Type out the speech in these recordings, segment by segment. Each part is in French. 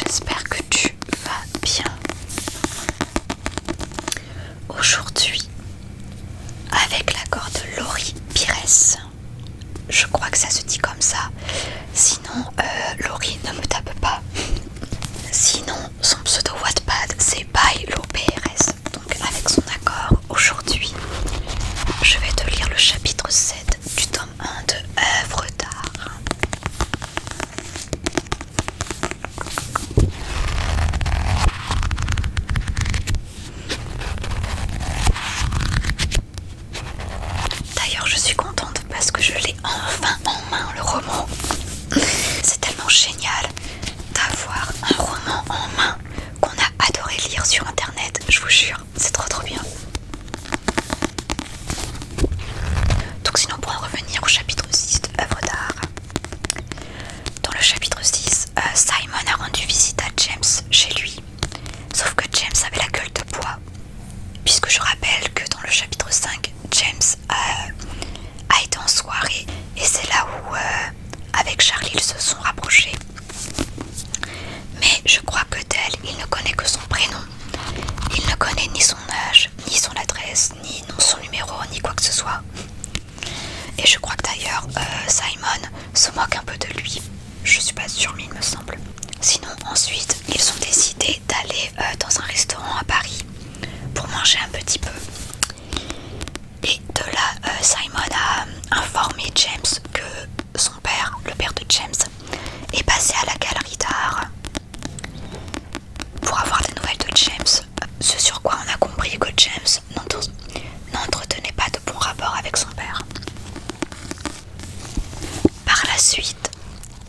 j'espère que tu vas bien. Aujourd'hui, avec l'accord de Laurie Pires, je crois que ça se dit comme ça, sinon Laurie ne me tape pas. Sinon, son pseudo Wattpad c'est by Lo PRS. Donc avec son accord, aujourd'hui, je vais te lire le chapitre 7 du tome 1 de Œuvre d'art. D'ailleurs, je suis contente parce que je l'ai enfin en main, le roman. C'est tellement génial d'avoir un roman en main qu'on a adoré lire sur internet, je vous jure, c'est trop bien. Donc sinon, pour en revenir au chapitre 6 de Œuvre d'art, dans le chapitre 6, Simon a rendu visite à James chez lui, sauf que James avait la gueule de bois, puisque je rappelle que dans le chapitre 5, James a été en soirée et c'est là où avec Charlie ils se sont rapprochés. Mais je crois que d'elle, il ne connaît que son prénom. Il ne connaît ni son âge, ni son adresse, ni son numéro, ni quoi que ce soit. Et je crois que d'ailleurs, Simon se moque un peu de lui. Je suis pas sûre, mais il me semble. Sinon, ensuite, ils ont décidé d'aller dans un restaurant à Paris pour manger un petit peu. Et de là, Simon a informé James que son père, le père de James, est passé à la galerie d'art pour avoir des nouvelles de James. Ce sur quoi on a compris que James n'entretenait pas de bons rapports avec son père. Par la suite,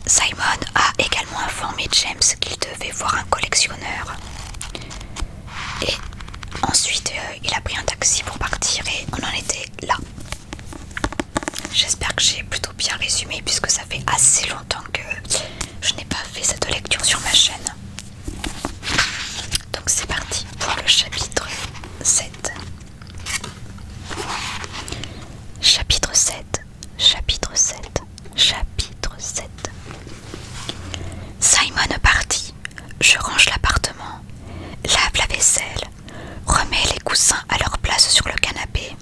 Simon a également informé James qu'il devait voir un collectionneur. Et ensuite, il a pris un taxi pour partir et on en était là. J'espère que j'ai plutôt bien résumé puisque ça fait assez longtemps que je n'ai pas fait cette lecture sur ma chaîne. Donc c'est parti pour le chapitre 7. Chapitre 7, chapitre 7, chapitre 7. Simon partit. Je range l'appartement, lave la vaisselle, remets les coussins à leur place sur le canapé,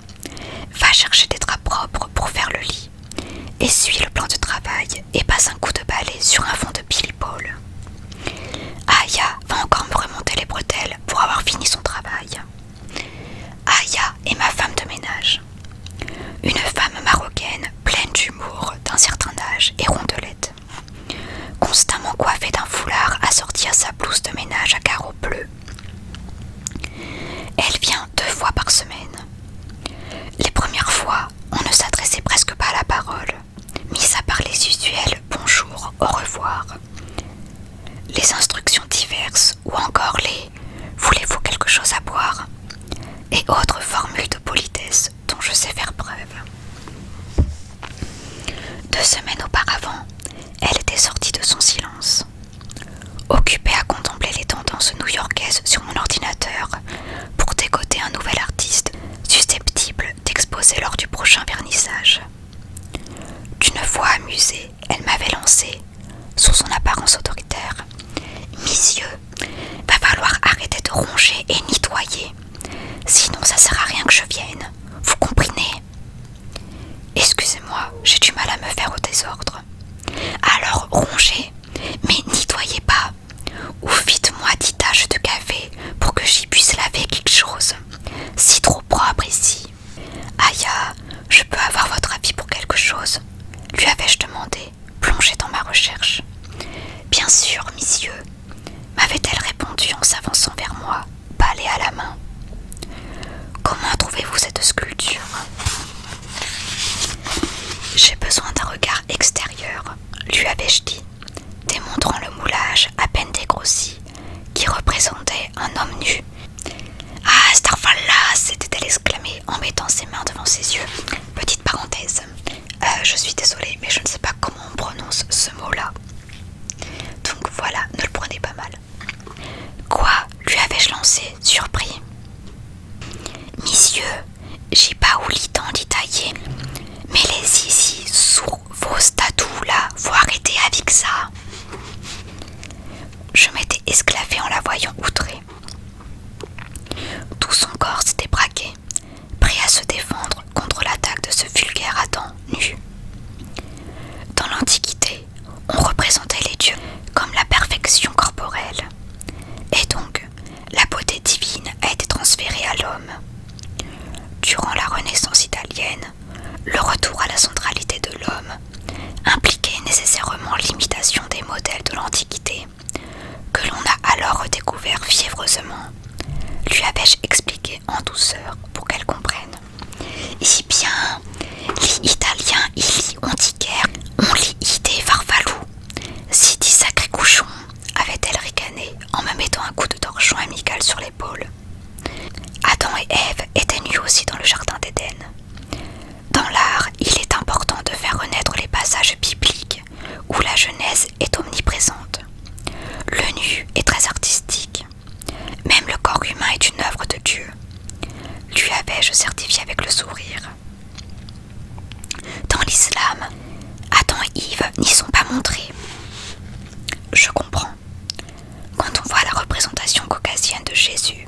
va chercher des draps propres pour faire le lit, essuie le plan de travail et passe un coup de balai sur un fond de Billy Paul. Aya va encore me remonter les bretelles pour avoir fini son travail. Aya est ma femme de ménage. Une femme marocaine pleine d'humour, d'un certain âge et rondelette. Constamment coiffée d'un foulard assorti à sa blouse de ménage à carreaux bleus. Elle vient 2 fois par semaine. Les premières fois, on ne s'adressait presque pas à la parole, mis à part les usuels bonjour, au revoir. Les instructions diverses ou encore les « voulez-vous quelque chose à boire ?» et autres formules de politesse dont je sais faire preuve. 2 semaines auparavant, elle était sortie de son silence. Occupée à contempler les tendances new-yorkaises sur mon ordinateur pour décoder un nouvel artiste susceptible d'exposer lors du prochain vernissage. D'une voix amusée, elle m'avait lancé, sous son apparence autoritaire, « Messieurs, va falloir arrêter de ronger et nettoyer, sinon ça sert à rien que je vienne, vous comprenez ?» Excusez-moi, j'ai du mal à me faire au désordre. Alors rongez, mais nettoyez pas. Ou faites-moi 10 taches de café pour que j'y puisse laver quelque chose. C'est trop propre ici. Aya, je peux avoir votre avis pour quelque chose ? Lui avais-je demandé, plongée dans ma recherche. Bien sûr, messieurs, m'avait-elle répondu en s'avançant vers moi, balai à la main. Comment trouvez-vous cette sculpture ? J'ai besoin d'un regard extérieur, lui avais-je dit, démontrant le moulage à peine dégrossi, qui représentait un homme nu. « Ah, Starfallah !» s'était-elle exclamée en mettant ses mains devant ses yeux. Petite parenthèse, je suis désolée, mais je ne sais pas comment on prononce ce mot-là. Donc voilà, ne le prenez pas mal. Quoi ? Lui avais-je lancé, surpris. Messieurs, j'ai pas eu le temps d'y tailler, mais les ici sous vos statues là, faut arrêter avec ça. Je m'étais recouvert fiévreusement. Lui avais-je expliqué en douceur pour qu'elle comprenne. Eh bien, lit italien, il lit antiquaire, on lit idée farfalou. Si dit sacré couchon, avait-elle ricané en me mettant un coup de torchon amical sur l'épaule. Adam et Ève étaient nus aussi dans le jardin d'Éden. Dans l'art, il est important de faire renaître les passages bibliques où la Genèse est omniprésente. Le nu est très artistique. Même le corps humain est une œuvre de Dieu. Lui avais-je certifié avec le sourire. Dans l'islam, Adam et Ève n'y sont pas montrés. Je comprends. Quand on voit la représentation caucasienne de Jésus,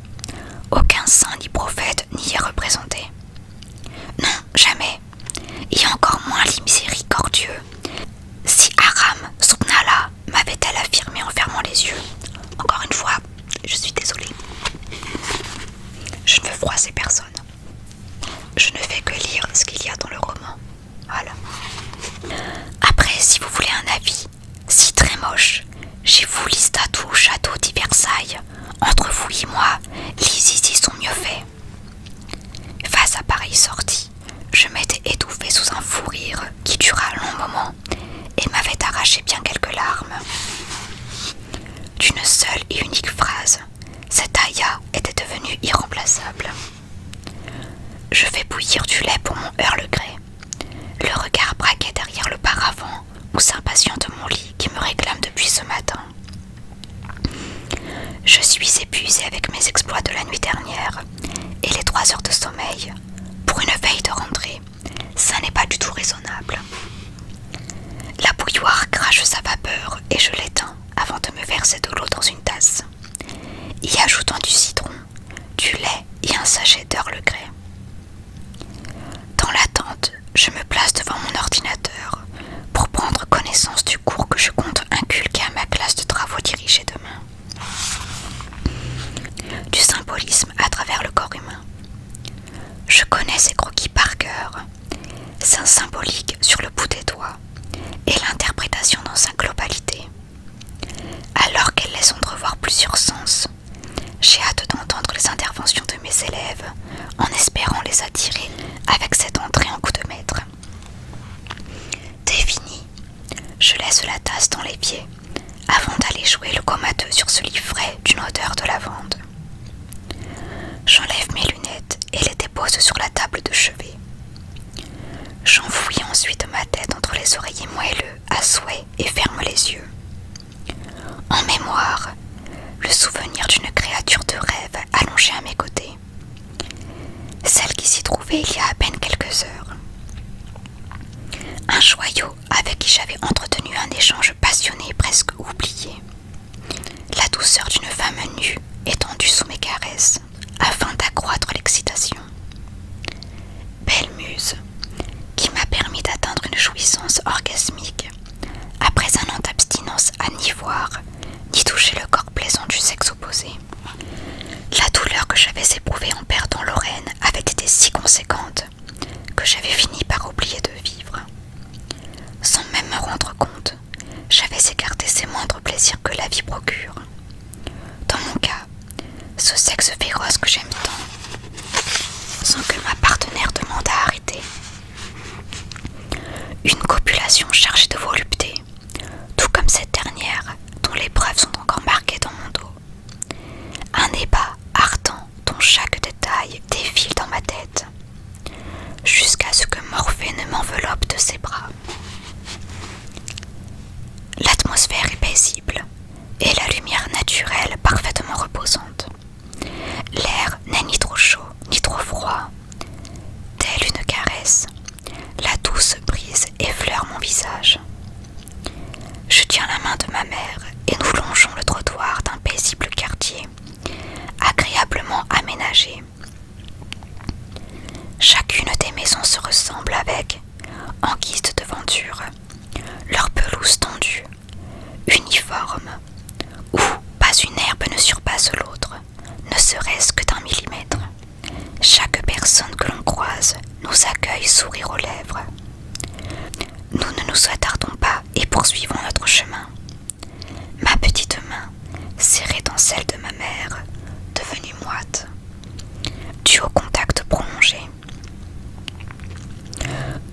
aucun saint ni prophète n'y est représenté. Non, jamais. Et encore moins les miséricordieux. Si Aram Subnallah m'avait-elle affirmé en fermant les yeux. Encore une fois, je suis désolée. Je ne veux froisser personne. Je ne fais que lire ce qu'il y a dans le roman. Voilà. Après, si vous voulez un avis, si très moche, j'ai vu les statues au château d'I Versailles. Entre vous et moi, les ici sont mieux faits. Face à pareille sortie, je m'étais étouffée sous un fou rire qui dura un long moment et m'avait arraché bien quelques larmes. D'une seule et unique phrase, cette Aya était devenue irremplaçable. Je fais bouillir du lait pour mon Earl Grey. Le regard braqué derrière le paravent où s'impatiente mon lit qui me réclame depuis ce matin. Je suis épuisée avec mes exploits de la nuit dernière et les 3 heures de sommeil. Pour une veille de rentrée, ça n'est pas du tout raisonnable. La bouilloire crache sa vapeur et je l'éteins avant de me verser de l'eau dans une tasse, y ajoutant du citron, du lait et un sachet d'Earl Grey. Dans l'attente, je me place devant mon ordinateur pour prendre connaissance du cours que je compte inculquer à ma classe de travaux dirigés demain. Du symbolisme à travers le corps humain. Je connais ces croquis par cœur, c'est symbolique sur le bout des doigts et l'interprétation dans sa globalité. Alors qu'elle laisse entrevoir plusieurs sens, j'ai hâte d'entendre les interventions de mes élèves en espérant les attirer avec cette entrée en coup de maître. Défini, je laisse la tasse dans l'évier avant d'aller jouer le comateux sur ce lit frais d'une odeur de lavande. J'enlève mes lunettes et les dépose sur la table de chevet. J'enfouis ensuite ma tête entre les oreillers moelleux à souhait et ferme les yeux. En mémoire, le souvenir d'une créature de rêve allongée à mes côtés. Celle qui s'y trouvait il y a à peine quelques heures. Un joyau avec qui j'avais entretenu un échange passionné et presque oublié. La douceur d'une femme nue étendue sous mes caresses afin d'accroître l'excitation. Belle muse qui m'a permis d'atteindre une jouissance orgasmique après un an d'abstinence à ni voir ni toucher le corps plaisant du sexe opposé. La douleur que j'avais éprouvée en perdant Lorraine avait été si conséquente que j'avais fini par oublier de vivre. Sans même me rendre compte, j'avais écarté ces moindres plaisirs que la vie procure. Dans mon cas, ce sexe féroce que j'aime tant, sans que ma partenaire demande à arrêter. Une copulation chargée de volupté, tout comme cette dernière dont les preuves sont encore marquées dans mon dos. Un débat ardent dont chaque détail défile dans ma tête, jusqu'à ce que Morphée ne m'enveloppe de ses bras. L'atmosphère est paisible et la lumière naturelle parfaitement reposante. L'air n'est ni trop chaud ni trop froid. Telle une caresse, la douce brise effleure mon visage. Je tiens la main de ma mère et nous longeons le trottoir d'un paisible quartier, agréablement aménagé. Chacune des maisons se ressemble avec, en guise de devanture, leur pelouse tendue, uniforme, où pas une herbe ne surpasse l'autre, ne serait-ce que d'1 millimètre. Chaque personne que l'on croise nous accueille sourire aux lèvres. Nous ne nous attardons pas et poursuivons notre chemin. Ma petite main, serrée dans celle de ma mère, devenue moite, due au contact prolongé.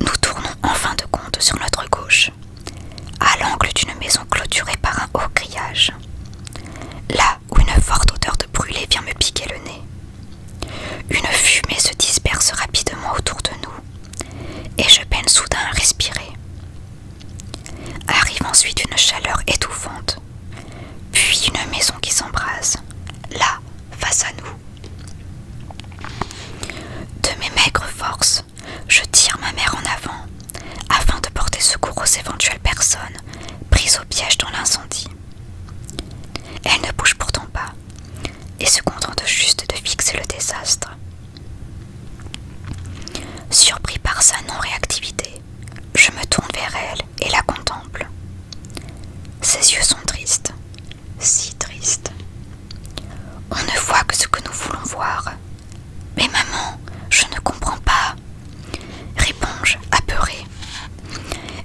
Nous tournons en fin de compte sur notre gauche, à l'angle d'une maison clôturée par un haut grillage, là où une forte odeur de brûlé vient me piquer le nez. Une fumée se disperse rapidement autour de nous, et je peine soudain à respirer. Arrive ensuite une chaleur étouffante, puis une maison qui s'embrase, là, face à nous. De mes maigres forces, je tire ma mère en avant, afin de porter secours aux éventuelles personnes prises au piège dans l'incendie. Elle ne bouge pourtant pas, et se contente juste de fixer le désastre. Surpris par sa non-réactivité, je me tourne vers elle et la contemple. Ses yeux sont tristes, si tristes. On ne voit que ce que nous voulons voir. Mais maman, je ne comprends pas, réponds-je, apeurée.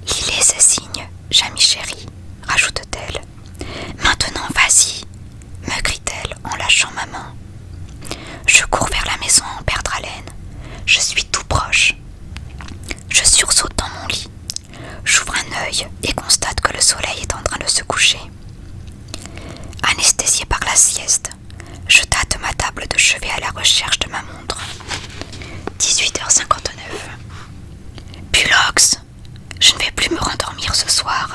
Lisez ces signes, Jamie chérie, rajoute-t-elle. Maintenant, vas-y, me crie-t-elle en lâchant ma main. Je cours vers la maison à en perdre haleine. Je suis tout proche. Je sursaute dans mon lit. J'ouvre un œil et constate que le soleil est en train de se coucher. Anesthésiée par la sieste, je tâte ma table de chevet à la recherche de ma montre. 18h59. Bulox, je ne vais plus me rendormir ce soir.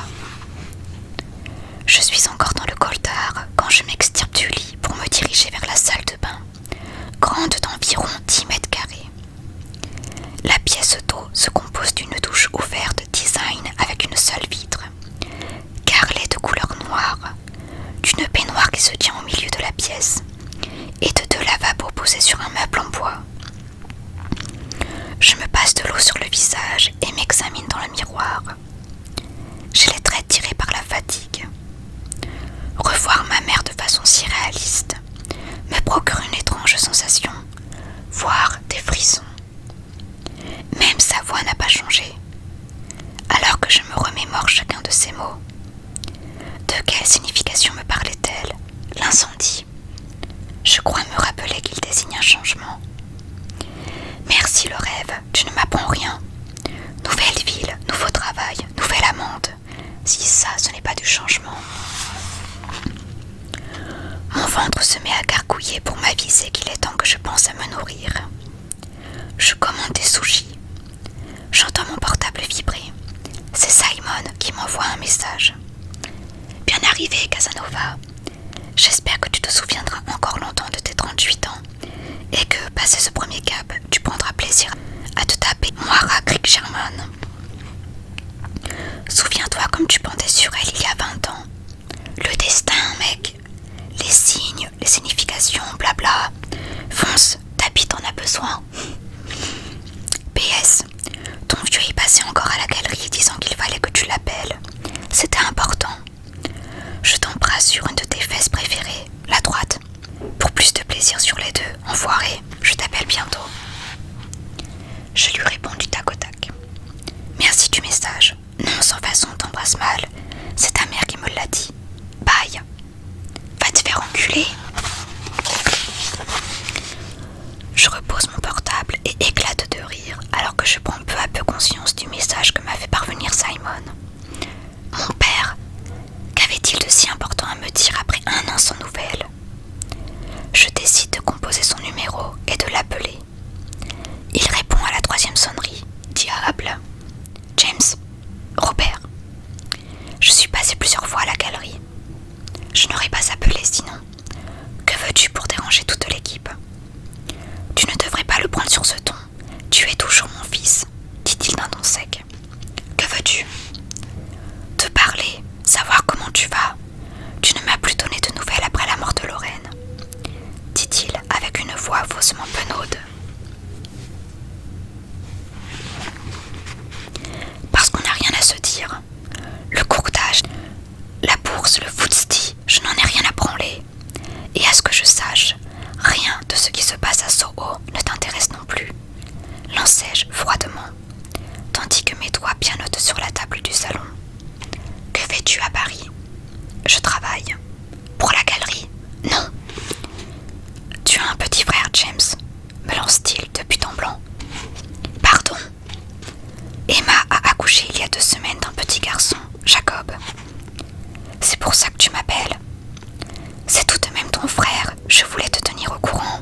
Je suis encore dans le coltard quand je m'extirpe du lit pour me diriger vers la salle de bain, grande d'environ 10 mètres carrés. La pièce d'eau se compose d'une douche ouverte design avec une seule vitre, carrelée de couleur noire, d'une baignoire qui se tient au milieu de la pièce et de 2 lavabos posés sur un meuble en bois. Je me passe de l'eau sur le visage et m'examine dans le miroir. J'ai les traits tirés par la fatigue. Revoir ma mère de façon si réaliste me procure une étrange sensation, voire des frissons. Même sa voix n'a pas changé, alors que je me remémore chacun de ses mots. De quelle signification me parlait-elle? L'incendie. Je crois me rappeler qu'il désigne un changement. Merci le rêve, tu ne m'apprends rien. Nouvelle ville, nouveau travail, nouvelle amende. Si ça, ce n'est pas du changement. Mon ventre se met à gargouiller pour m'aviser qu'il est temps que je pense à me nourrir. Je commande des sushis. J'entends mon portable vibrer. C'est Simon qui m'envoie un message. Bien arrivé, Casanova. J'espère que tu te souviendras encore longtemps de tes 38 ans et que, passé ce premier cap, tu prendras plaisir à te taper Moira Crick-Sherman. Souviens-toi comme tu pendais sur elle il y a 20 ans. Le destin, mec. Les signes, les significations, blabla. Fonce, ta bite en a besoin. PS, ton vieux y passait encore à la galerie disant qu'il fallait que tu l'appelles. C'était important. Je t'embrasse sur une de tes fesses préférées, la droite. Pour plus de plaisir sur les deux, enfoiré, je t'appelle bientôt. Je lui réponds du tac au tac. Merci du message. Non, sans façon, t'embrasse mal. C'est ta mère qui me l'a dit. Bye. Va te faire enculer. Je repose mon portable et éclate de rire alors que je prends peu à peu conscience du message que m'a fait parvenir Simon. Mon père, qu'avait-il de si important à me dire après 1 an sans nouvelles? Je décide de composer son numéro et de l'appeler. Il répond à la 3e sonnerie. Diable. James. Robert. Je suis passé plusieurs fois à la galerie. Je n'aurais pas appelé sinon. Que veux-tu pour déranger toute l'équipe? Tu ne devrais pas le prendre sur ce ton. Tu es toujours mon fils, dit-il d'un ton sec. Que veux-tu? Te parler, savoir comment tu vas. Tu ne m'as plus donné de nouvelles après la mort de Lorraine, dit-il avec une voix faussement penaude. Parce qu'on n'a rien à se dire. Le courtage, la bourse, le footsie, je n'en ai rien à branler. Et à ce que je sache, rien de ce qui se passe à Soho ne t'intéresse non plus. Non. Tu as un petit frère, James, me lance-t-il de but en blanc. Pardon. Emma a accouché il y a 2 semaines d'un petit garçon, Jacob. C'est pour ça que tu m'appelles. C'est tout de même ton frère, je voulais te tenir au courant.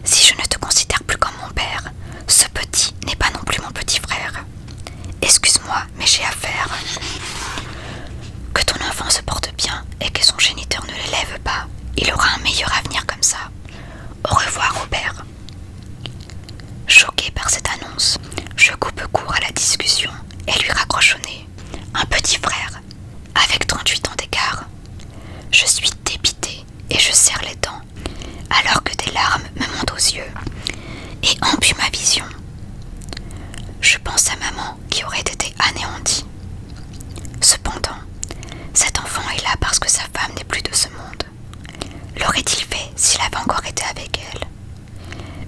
Si je ne te considère plus comme mon père, ce petit n'est pas non plus mon petit frère. Excuse-moi, mais j'ai affaire. Que ton enfant se porte bien et que son géniteur ne l'élève pas. Il aura un meilleur avenir comme ça. Au revoir, Robert. Choqué par cette annonce, je coupe court à la discussion et lui raccroche au nez. Un petit frère, avec 38 ans d'écart. Je suis dépitée et je serre les dents, alors que des larmes me montent aux yeux et embuent ma vision. Je pense à maman qui aurait été anéantie. Cependant, cet enfant est là parce que sa femme n'est plus de ce monde. L'aurait-il fait s'il avait encore été avec elle?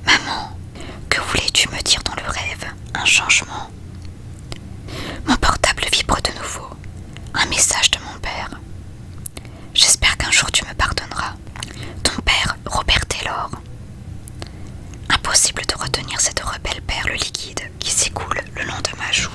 Maman, que voulais-tu me dire dans le rêve? Un changement? Mon portable vibre de nouveau. Un message de mon père. J'espère qu'un jour tu me pardonneras. Ton père, Robert Taylor. Impossible de retenir cette rebelle perle liquide qui s'écoule le long de ma joue.